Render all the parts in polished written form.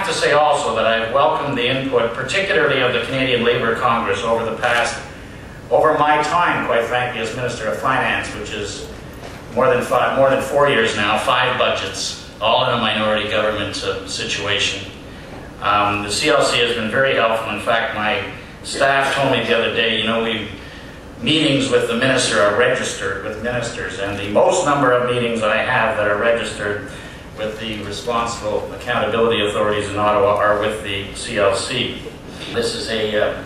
have to say also that I've welcomed the input, particularly of the Canadian Labour Congress over my time, quite frankly, as Minister of Finance, which is more than 4 years now, 5 budgets, all in a minority government situation. The CLC has been very helpful. In fact, my staff told me the other day, meetings with the minister are registered with ministers, and the most number of meetings I have that are registered with the responsible accountability authorities in Ottawa are with the CLC. This is a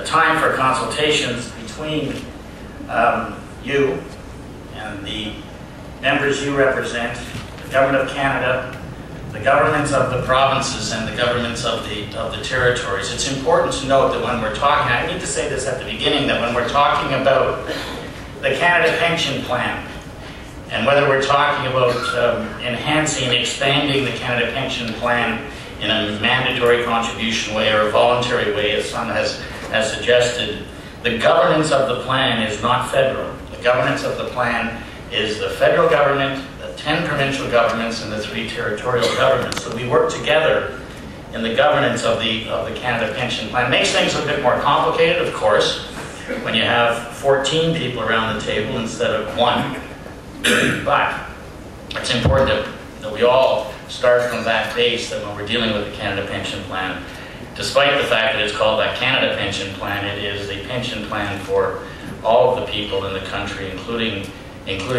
time for consultations between you and the members you represent, the Government of Canada, the governments of the provinces, and the governments of the territories. It's important to note that when we're talking, I need to say this at the beginning, that when we're talking about the Canada Pension Plan, and whether we're talking about enhancing and expanding the Canada Pension Plan in a mandatory contribution way or a voluntary way, as some has suggested, the governance of the plan is not federal. The governance of the plan is the federal government, the 10 provincial governments, and the 3 territorial governments. So we work together in the governance of the Canada Pension Plan. It makes things a bit more complicated, of course, when you have 14 people around the table instead of 1. But it's important that we all start from that base, that when we're dealing with the Canada Pension Plan, despite the fact that it's called that Canada Pension Plan, it is a pension plan for all of the people in the country, including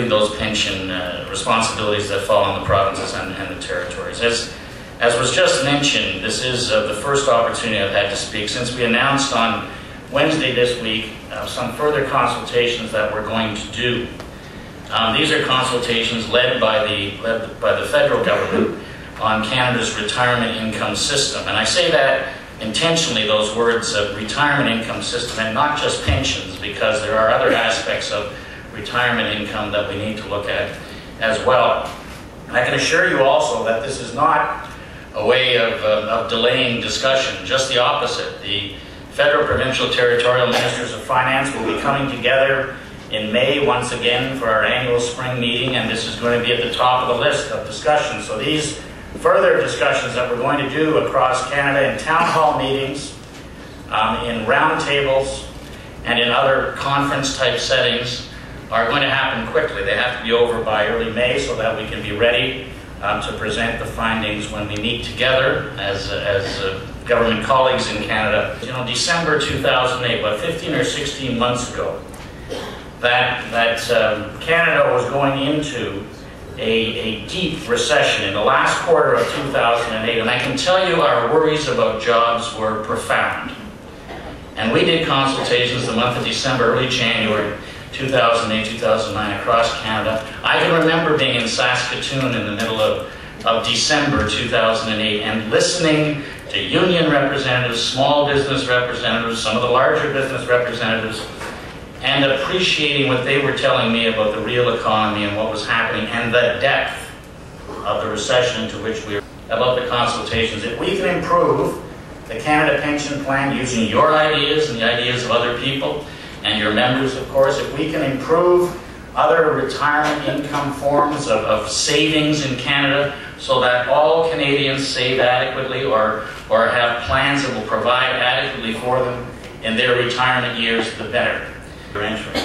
those pension responsibilities that fall on the provinces and the territories. As was just mentioned, this is the first opportunity I've had to speak since we announced on Wednesday this week some further consultations that we're going to do. These are consultations led by the federal government on Canada's retirement income system. And I say that intentionally, those words, retirement income system, and not just pensions, because there are other aspects of retirement income that we need to look at as well. And I can assure you also that this is not a way of delaying discussion, just the opposite. The federal, provincial, territorial ministers of finance will be coming together in May once again for our annual spring meeting, and this is going to be at the top of the list of discussions. So these further discussions that we're going to do across Canada in town hall meetings, in roundtables, and in other conference-type settings are going to happen quickly. They have to be over by early May so that we can be ready to present the findings when we meet together as government colleagues in Canada. December 2008, about 15 or 16 months ago, that Canada was going into a deep recession in the last quarter of 2008, and I can tell you our worries about jobs were profound. And we did consultations the month of December, early January 2008, 2009 across Canada. I can remember being in Saskatoon in the middle of December 2008 and listening to union representatives, small business representatives, some of the larger business representatives, and appreciating what they were telling me about the real economy and what was happening and the depth of the recession into which we were. I love the consultations. If we can improve the Canada Pension Plan using your ideas and the ideas of other people and your members, of course, if we can improve other retirement income forms of savings in Canada so that all Canadians save adequately or have plans that will provide adequately for them in their retirement years, the better. Your entry.